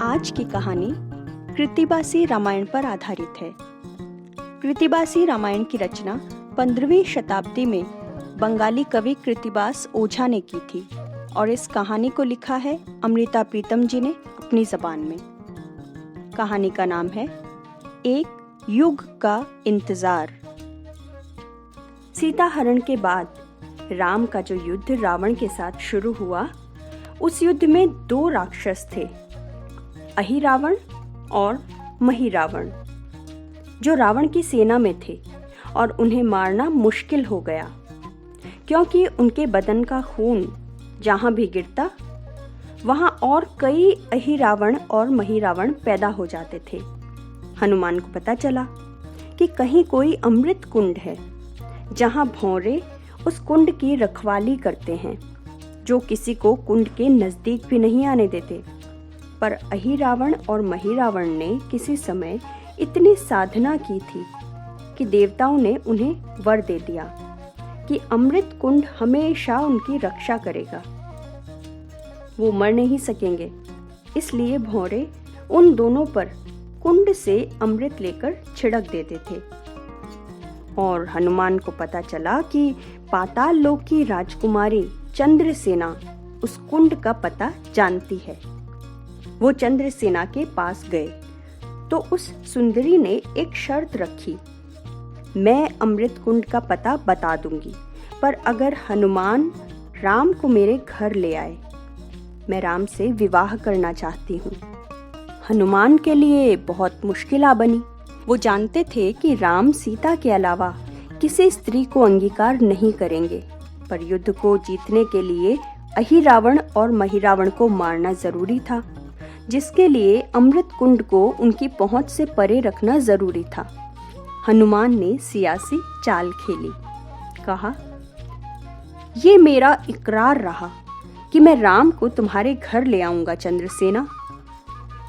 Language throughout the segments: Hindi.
आज की कहानी कृत्तिबासी रामायण पर आधारित है। कृत्तिबासी रामायण की रचना 15वीं शताब्दी में बंगाली कवि कृत्तिबास ओझा ने की थी और इस कहानी को लिखा है अमृता प्रीतम जी ने अपनी जबान में। कहानी का नाम है एक युग का इंतजार। सीता हरण के बाद राम का जो युद्ध रावण के साथ शुरू हुआ, उस युद्ध में दो राक्षस थे, अहिरावण और महिरावण, जो रावण की सेना में थे और उन्हें मारना मुश्किल हो गया, क्योंकि उनके बदन का खून जहां भी गिरता वहां और कई अहिरावण और महिरावण पैदा हो जाते थे। हनुमान को पता चला कि कहीं कोई अमृत कुंड है जहां भौरे उस कुंड की रखवाली करते हैं, जो किसी को कुंड के नजदीक भी नहीं आने देते। पर अहिरावण और महिरावण ने किसी समय इतनी साधना की थी कि देवताओं ने उन्हें वर दे दिया कि अमृत कुंड हमेशा उनकी रक्षा करेगा, वो मर नहीं सकेंगे। इसलिए भौरे उन दोनों पर कुंड से अमृत लेकर छिड़क देते थे। और हनुमान को पता चला कि पाताल लोक की राजकुमारी चंद्रसेना उस कुंड का पता जानती है। वो चंद्रसेना के पास गए तो उस सुंदरी ने एक शर्त रखी, मैं अमृत कुंड का पता बता दूंगी, पर अगर हनुमान राम को मेरे घर ले आए, मैं राम से विवाह करना चाहती हूँ। हनुमान के लिए बहुत मुश्किल आ बनी। वो जानते थे कि राम सीता के अलावा किसी स्त्री को अंगीकार नहीं करेंगे, पर युद्ध को जीतने के लिए अहिरावण और महिरावण को मारना जरूरी था, जिसके लिए अमृत कुंड को उनकी पहुंच से परे रखना जरूरी था। हनुमान ने सियासी चाल खेली। कहा, ये मेरा इकरार रहा कि मैं राम को तुम्हारे घर ले आऊंगा चंद्रसेना,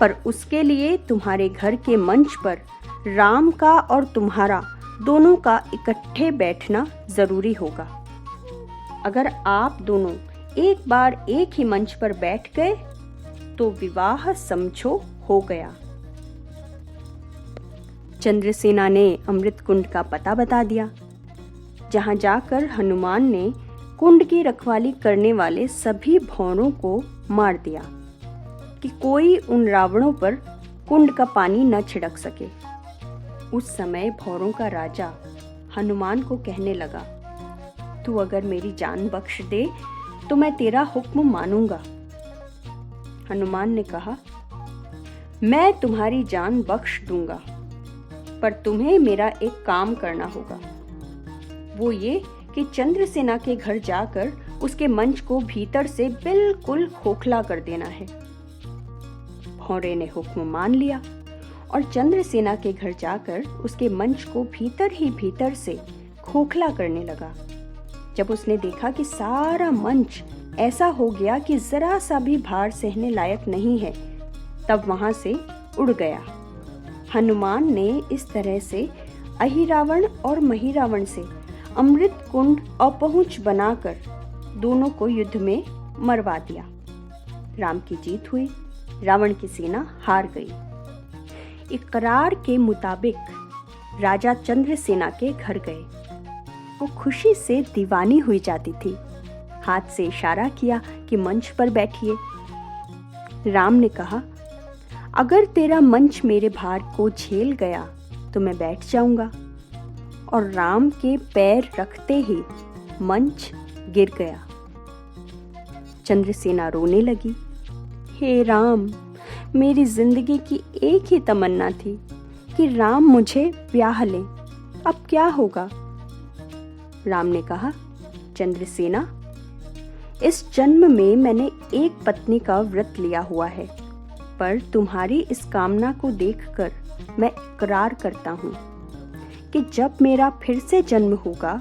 पर उसके लिए तुम्हारे घर के मंच पर राम का और तुम्हारा दोनों का इकट्ठे बैठना जरूरी होगा। अगर आप दोनों एक बार एक ही मंच पर बैठ गए तो विवाह समझो हो गया। चंद्रसेना ने अमृत कुंड का पता बता दिया, जहां जाकर हनुमान ने कुंड की रखवाली करने वाले सभी भौरों को मार दिया कि कोई उन रावणों पर कुंड का पानी न छिड़क सके। उस समय भौरों का राजा हनुमान को कहने लगा, तू अगर मेरी जान बख्श दे तो मैं तेरा हुक्म मानूंगा। हनुमान ने कहा, मैं तुम्हारी जान बख्श दूंगा, पर तुम्हें मेरा एक काम करना होगा। वो ये कि चंद्रसेना के घर जाकर उसके मंच को भीतर से बिल्कुल खोखला कर देना है। भौरे ने हुक्म मान लिया और चंद्रसेना के घर जाकर उसके मंच को भीतर ही भीतर से खोखला करने लगा। जब उसने देखा कि सारा मंच ऐसा हो गया कि जरा सा भी भार सहने लायक नहीं है, तब वहां से उड़ गया। हनुमान ने इस तरह से अहिरावण और महिरावण से अमृत कुंड अपहुंच बनाकर दोनों को युद्ध में मरवा दिया। राम की जीत हुई, रावण की सेना हार गई। इकरार के मुताबिक राजा चंद्रसेना के घर गए। वो खुशी से दीवानी हुई जाती थी। हाथ से इशारा किया कि मंच पर बैठिए। राम ने कहा, अगर तेरा मंच मेरे भार को झेल गया तो मैं बैठ जाऊंगा। और राम के पैर रखते ही मंच गिर गया। चंद्रसेना रोने लगी, हे राम, मेरी जिंदगी की एक ही तमन्ना थी कि राम मुझे ब्याह ले, अब क्या होगा? राम ने कहा, चंद्रसेना, इस जन्म में मैंने एक पत्नी का व्रत लिया हुआ है, पर तुम्हारी इस कामना को देखकर मैं इकरार करता हूँ कि जब मेरा फिर से जन्म होगा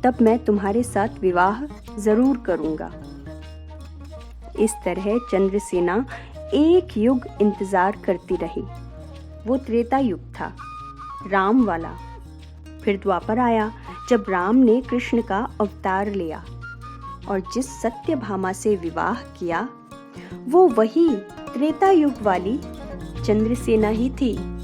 तब मैं तुम्हारे साथ विवाह जरूर करूंगा। इस तरह चंद्रसेना एक युग इंतजार करती रही। वो त्रेता युग था, राम वाला। फिर द्वापर आया, जब राम ने कृष्ण का अवतार लिया और जिस सत्यभामा से विवाह किया, वो वही त्रेता युग वाली चंद्रसेना ही थी।